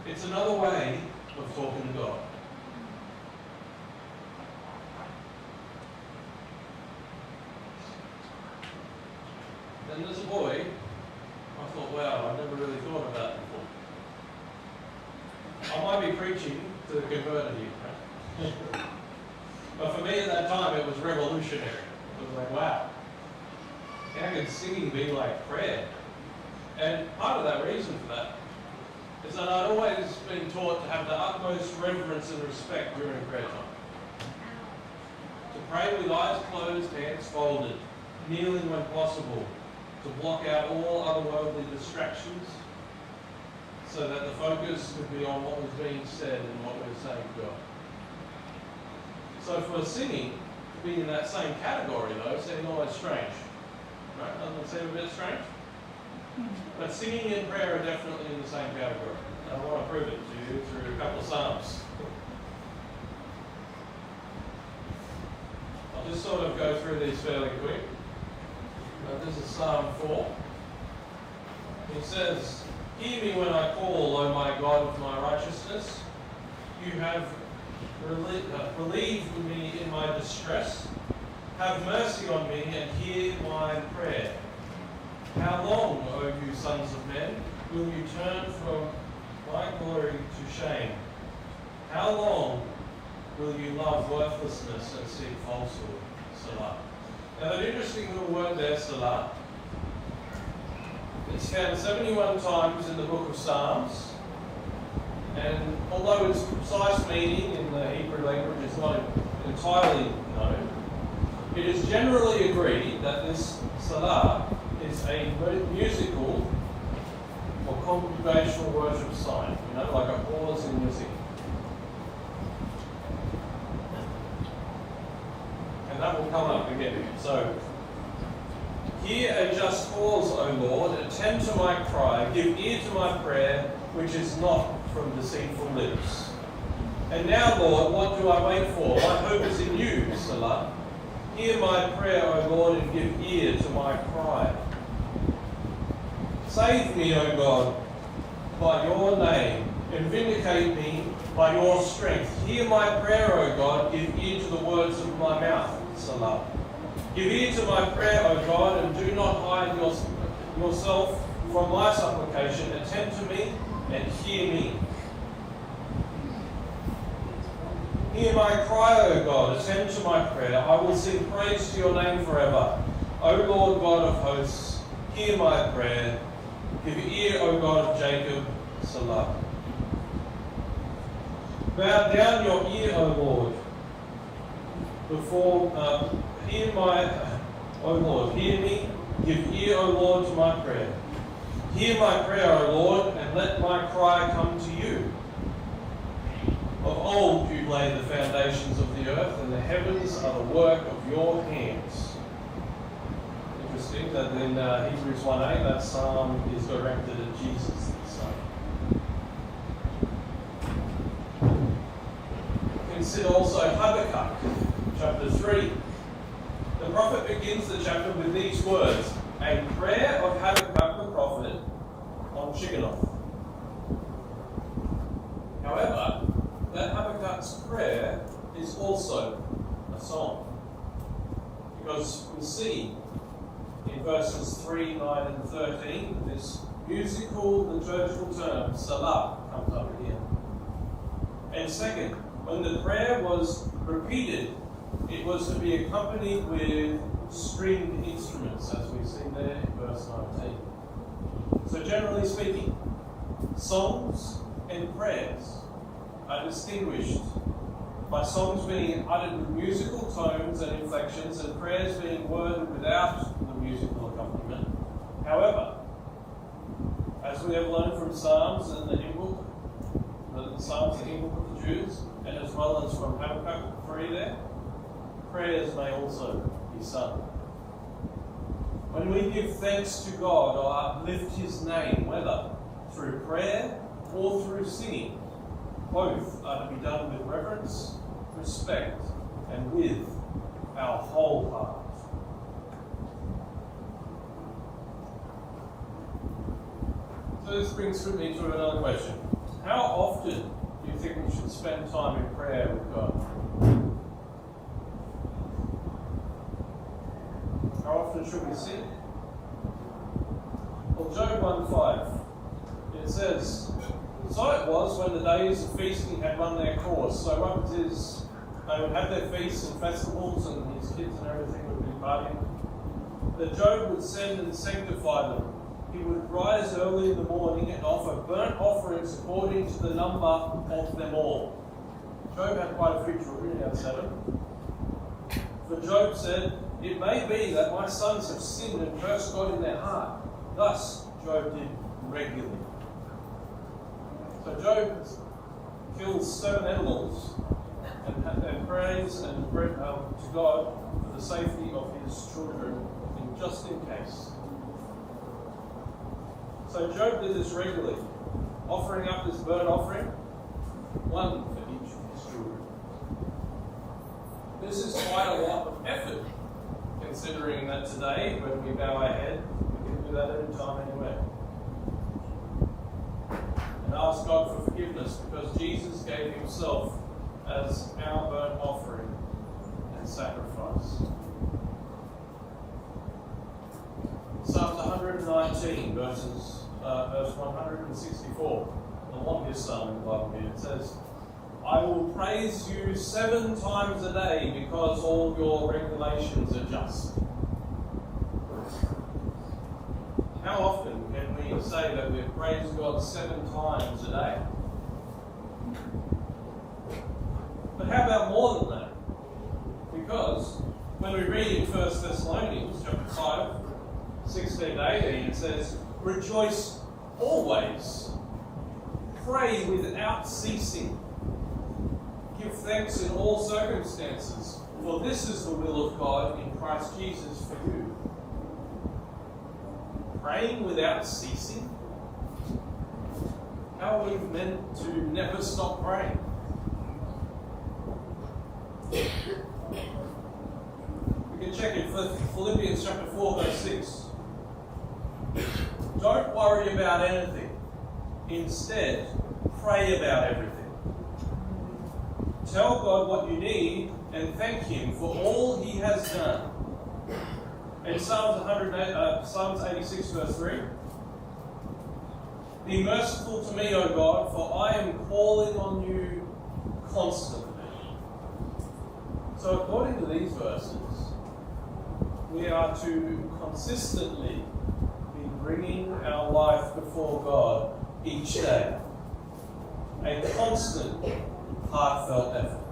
It's another way of talking to God." Then as a boy, I thought, wow, I've never really thought of that before. I might be preaching to the converted here, right? But for me at that time, it was revolutionary. It was like, wow, how can singing be like prayer? And part of that reason for that is that I'd always been taught to have the utmost reverence and respect during prayer time. To pray with eyes closed, hands folded, kneeling when possible, to block out all otherworldly distractions so that the focus could be on what was being said and what we were saying to God. So for singing to be in that same category, though, seemed almost strange. Right? Doesn't it seem a bit strange? But singing and prayer are definitely in the same category. And I want to prove it to you through a couple of psalms. I'll just sort of go through these fairly quick. This is Psalm 4. It says, "Hear me when I call, O my God of my righteousness. You have relieved me in my distress. Have mercy on me and hear my prayer. How long, O you sons of men, will you turn from my glory to shame? How long will you love worthlessness and seek falsehood?" Salah. Now, an interesting little word there, Salah. It's found 71 times in the book of Psalms. And although its precise meaning in the Hebrew language is not entirely known, it is generally agreed that this Salah is a musical or congregational worship sign, like a pause in music. And that will come up again. So, hear a just cause, O Lord, attend to my cry, give ear to my prayer, which is not from deceitful lips. And now, Lord, what do I wait for? My hope is in you, Salah. Hear my prayer, O Lord, and give ear to my cry. Save me, O God, by your name, and vindicate me by your strength. Hear my prayer, O God, give ear to the words of my mouth, Salah. Give ear to my prayer, O God, and do not hide yourself from my supplication. Attend to me and hear me. Hear my cry, O God, attend to my prayer. I will sing praise to your name forever. O Lord God of hosts, hear my prayer. Give ear, O God of Jacob, Salah. Bow down your ear, O Lord, O Lord, hear me. Give ear, O Lord, to my prayer. Hear my prayer, O Lord, and let my cry come to you. Of old you laid the foundations of the earth, and the heavens are the work of your hands. Interesting that in Hebrews 1:8, that psalm is directed at Jesus. Consider also Habakkuk, chapter 3. The prophet begins the chapter with these words: a prayer of Habakkuk the prophet on Shigionoth. However, that Habakkuk's prayer is also a song. Because we see in verses 3, 9 and 13, this musical liturgical term, Salah, comes up again. And second, when the prayer was repeated, it was to be accompanied with stringed instruments, as we see there in verse 19. So generally speaking, songs and prayers are distinguished by songs being uttered with musical tones and inflections, and prayers being worded without the musical accompaniment. However, as we have learned from Psalms and the hymn book, the Psalms and hymn book of the Jews, and as well as from Habakkuk 3 there, prayers may also be sung. When we give thanks to God or uplift His name, whether through prayer or through singing, both are to be done with reverence, respect, and with our whole heart. So this brings me to another question. How often do you think we should spend time in prayer with God? How often should we sin? Well, Job 1:5, it says, "So it was when the days of feasting had run their course." So what it is, they would have their feasts and festivals, and his kids and everything would be partying. That Job would send and sanctify them. He would rise early in the morning and offer burnt offerings according to the number of them all. Job had quite a few children, he had 7. For Job said, "It may be that my sons have sinned and cursed God in their heart." Thus, Job did regularly. So Job kills 7 animals and prays and to God for the safety of his children, just in case. So Job did this regularly, offering up this burnt offering, one for each of his children. This is quite a lot of effort, considering that today, when we bow our head, we can do that any time, anywhere. And ask God for forgiveness, because Jesus gave himself as our burnt offering and sacrifice. Psalms 119, verse 164, the longest psalm in the Bible here. It says, "I will praise you 7 times a day because all your regulations are just." How often can we say that we've praised God 7 times a day? But how about more than that? Because when we read in 1 Thessalonians chapter 5, 16 to 18, it says, "Rejoice always, pray without ceasing, give thanks in all circumstances, for this is the will of God in Christ Jesus for you." Praying without ceasing? How are we meant to never stop praying? We can check in Philippians chapter 4, verse 6. "Don't worry about anything. Instead, pray about everything. Tell God what you need and thank Him for all He has done." In Psalms 86, verse 3, "Be merciful to me, O God, for I am calling on you constantly." So according to these verses, we are to consistently be bringing our life before God each day. A constant, heartfelt effort.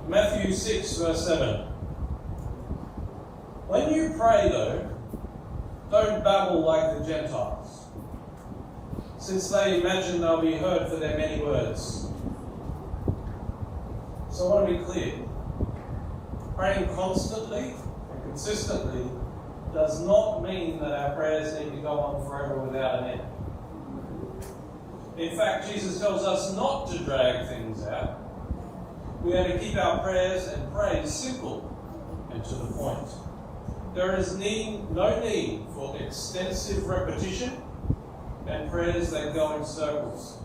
Matthew 6, verse 7. "When you pray, though, don't babble like the Gentiles, since they imagine they'll be heard for their many words." So I want to be clear. Praying constantly and consistently does not mean that our prayers need to go on forever without an end. In fact, Jesus tells us not to drag things out. We are to keep our prayers and praise simple and to the point. There is no need for extensive repetition and prayers that go in circles.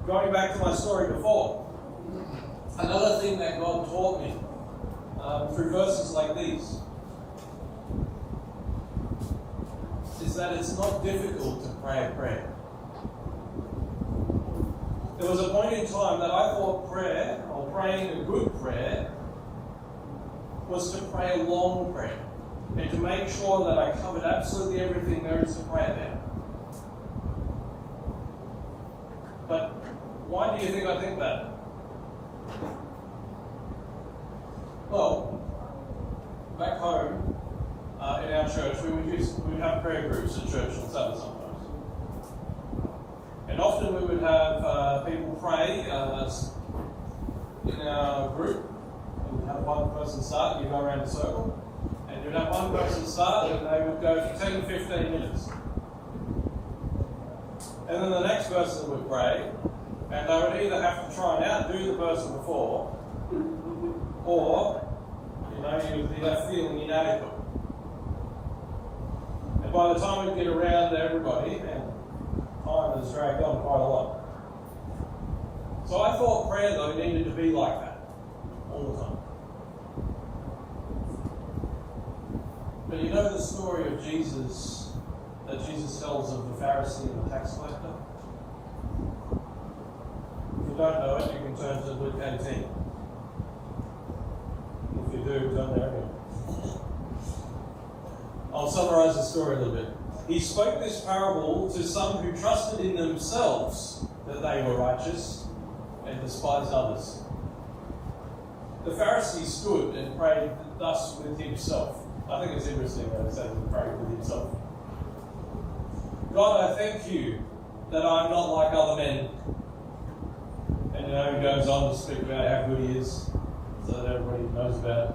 Going back to my story before, another thing that God taught me through verses like these is that it's not difficult to pray a prayer. There was a point in time that I thought prayer, or praying a good prayer, was to pray a long prayer and to make sure that I covered absolutely everything there is to pray about. But why do you think I think that? Well, back home in our church, we would have prayer groups at church on Sabbath sometimes. And often we would have people pray in our group, and have one person start, you go around the circle, and you'd have one person start and they would go for 10 to 15 minutes. And then the next person would pray, and they would either have to try and outdo the person before, or, you would be left feeling inadequate. And by the time we get around to everybody, and time has dragged on quite a lot. So I thought prayer, though, needed to be like that, all the time. But you know the story of Jesus, that Jesus tells of the Pharisee and the tax collector? If you don't know it, you can turn to Luke 18. If you do, turn there anyway. I'll summarise the story a little bit. He spoke this parable to some who trusted in themselves that they were righteous and despised others. The Pharisee stood and prayed thus with himself. I think it's interesting that it says he prayed with himself. God, I thank you that I'm not like other men. And he goes on to speak about how good he is, so that everybody knows about it.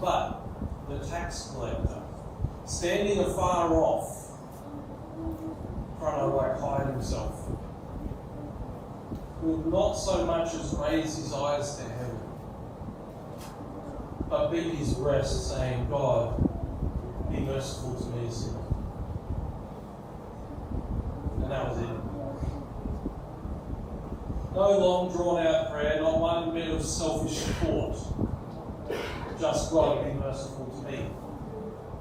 But the tax collector, standing afar off, trying to hide himself, would not so much as raise his eyes to heaven, but beat his breast, saying, God, be merciful to me, a sinner. And that was it. No long drawn out prayer, not one bit of selfish support. Just God, be merciful to me,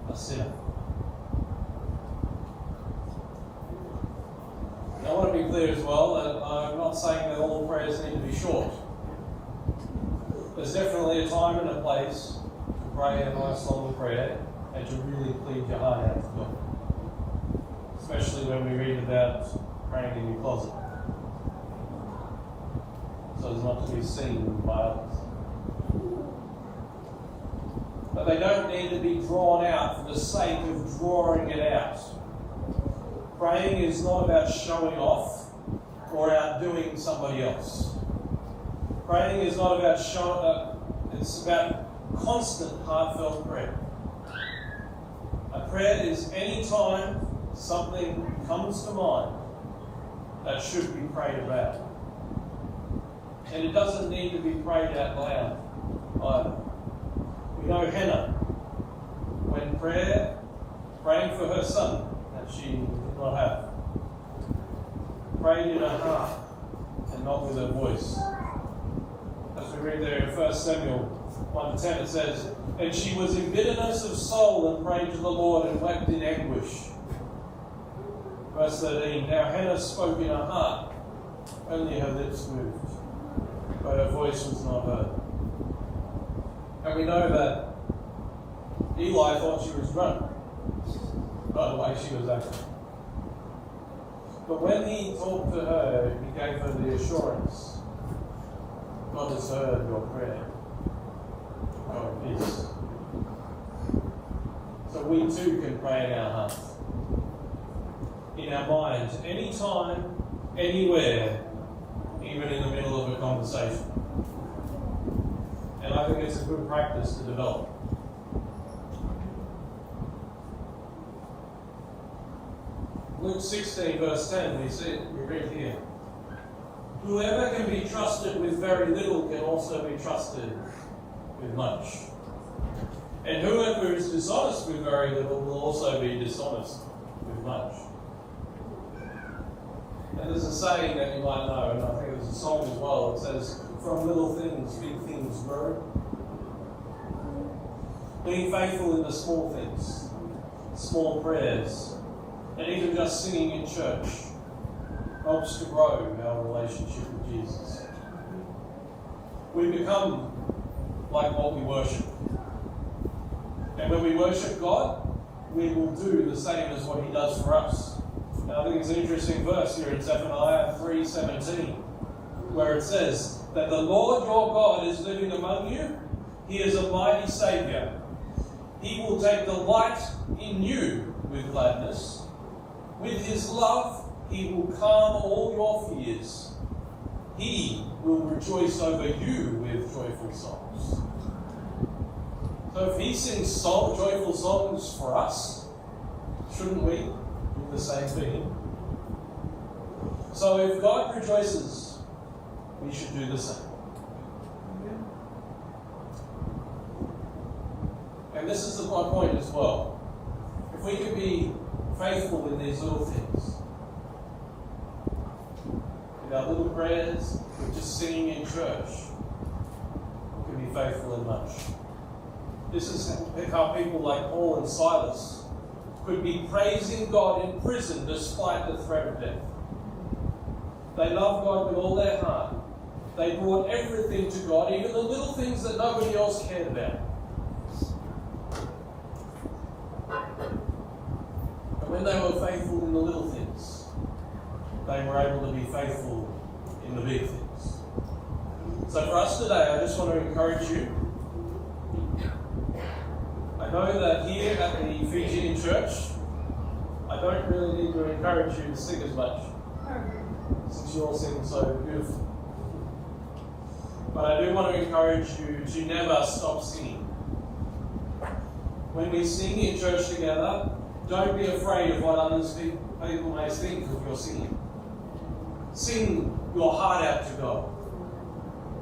a sinner. Now, I want to be clear as well that I'm not saying that all prayers need to be short. There's definitely a time and a place to pray a nice long prayer and to really plead your heart out to God. Especially when we read about praying in your closet, so as not to be seen by others. But they don't need to be drawn out for the sake of drawing it out. Praying is not about showing off or outdoing somebody else. Praying is not about it's about constant heartfelt prayer. A prayer is any time something comes to mind that should be prayed about. And it doesn't need to be prayed out loud either. We know Hannah, when praying for her son that she did not have, prayed in her heart and not with her voice. As we read there in 1 Samuel 1:10, it says, and she was in bitterness of soul and prayed to the Lord and wept in anguish. Verse 13, now Hannah spoke in her heart, only her lips moved, but her voice was not heard. And we know that Eli thought she was drunk by the way she was acting. But when he talked to her, he gave her the assurance, God has heard your prayer. Go in peace. So we too can pray in our hearts, in our minds, anytime, anywhere, even in the middle of a conversation. And I think it's a good practice to develop. Luke 16 verse 10, we read here, whoever can be trusted with very little can also be trusted with much. And whoever is dishonest with very little will also be dishonest with much. And there's a saying that you might know, and I think there's a song as well. It says, from little things, big things grow. Being faithful in the small things, small prayers, and even just singing in church helps to grow our relationship with Jesus. We become like what we worship. And when we worship God, we will do the same as what He does for us. And I think it's an interesting verse here in Zephaniah 3:17, where it says that the Lord your God is living among you. He is a mighty Saviour. He will take delight in you with gladness. With His love, He will calm all your fears. He will rejoice over you with joyful songs. So if he sings joyful songs for us, shouldn't we do the same for him? So if God rejoices, we should do the same. And this is my point as well. If we can be faithful in these little things, in our little prayers, or just singing in church, we can be faithful in much. This is how people like Paul and Silas could be praising God in prison despite the threat of death. They loved God with all their heart. They brought everything to God, even the little things that nobody else cared about. And when they were faithful in the little things, they were able to be faithful in the big things. So for us today, I just want to encourage you. I know that here at the Fijian Church, I don't really need to encourage you to sing as much, since you all sing so beautifully. But I do want to encourage you to never stop singing. When we sing in church together, don't be afraid of what others people may think of your singing. Sing your heart out to God.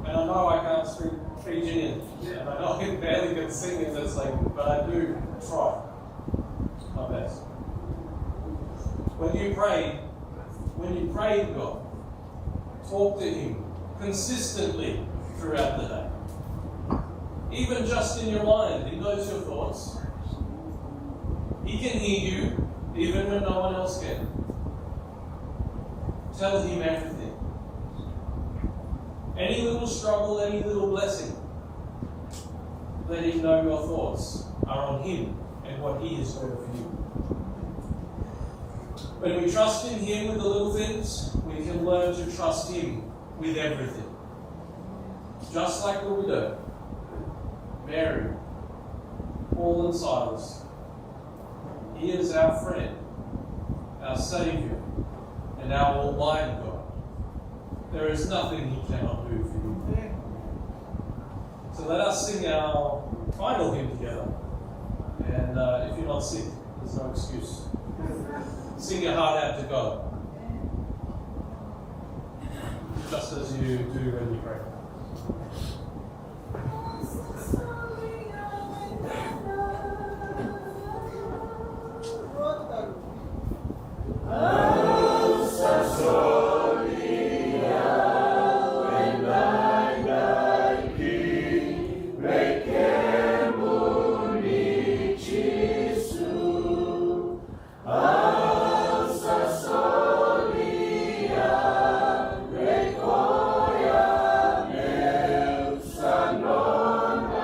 And I know I can't speak Fijian, and I know I barely can sing in this language, but I do try my best. When you pray to God, talk to Him consistently throughout the day. Even just in your mind, He knows your thoughts. He can hear you, even when no one else can. Tell Him everything. Any little struggle, any little blessing, let Him know your thoughts are on Him and what He is doing for you. When we trust in Him with the little things, we can learn to trust Him with everything. Just like the widow, Mary, Paul and Silas. He is our friend, our Saviour, and our Almighty God. There is nothing He cannot do for you. So let us sing our final hymn together. And if you're not sick, there's no excuse. Sing your heart out to God. Just as you do when you pray. Sanona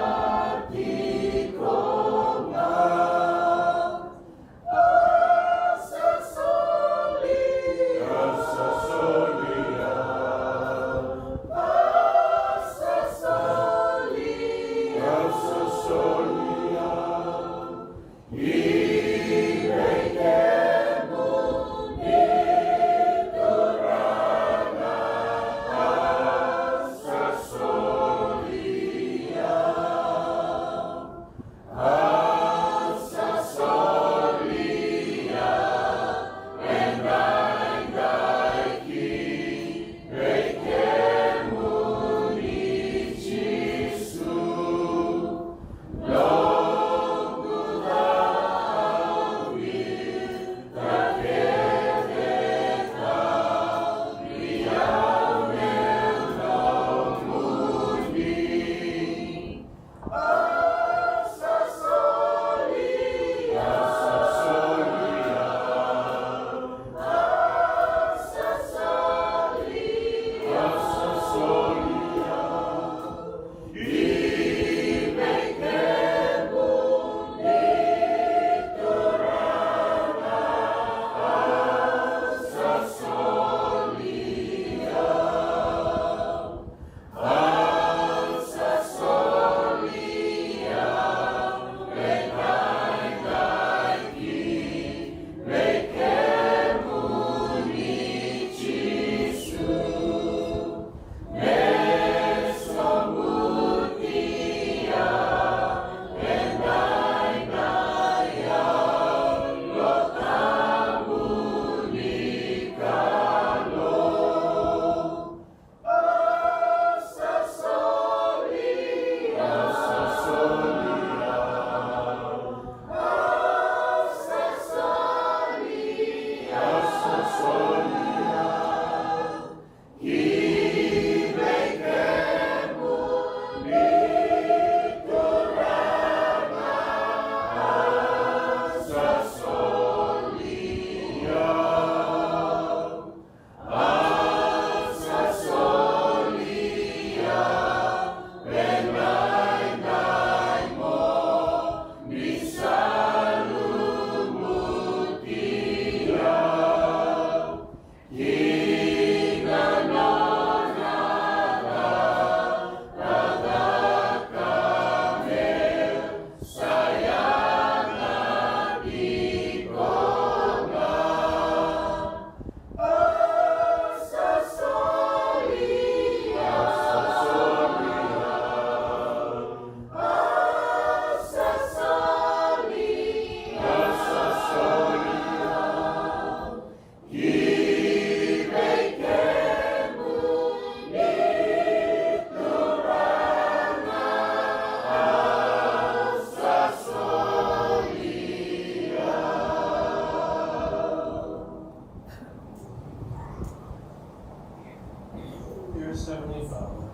Heavenly Father,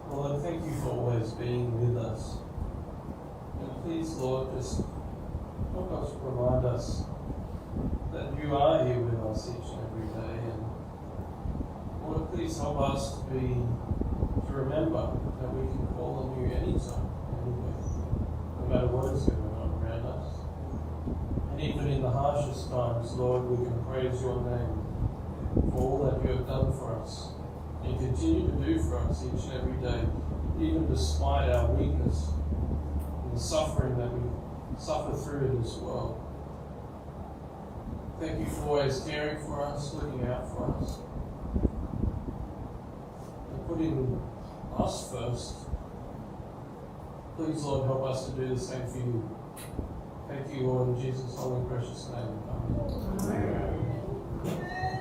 Lord, thank you for always being with us. And please, Lord, just help us remind us that you are here with us each and every day. And Lord, please help us to remember that we can call on you anytime, anywhere, no matter what is going on around us. And even in the harshest times, Lord, we can praise your name for all that you have done for us and continue to do for us each and every day, even despite our weakness and the suffering that we suffer through in this world. Thank you for always caring for us, looking out for us, and putting us first. Please, Lord, help us to do the same for you. Thank you, Lord, in Jesus' holy and precious name. Amen. Amen.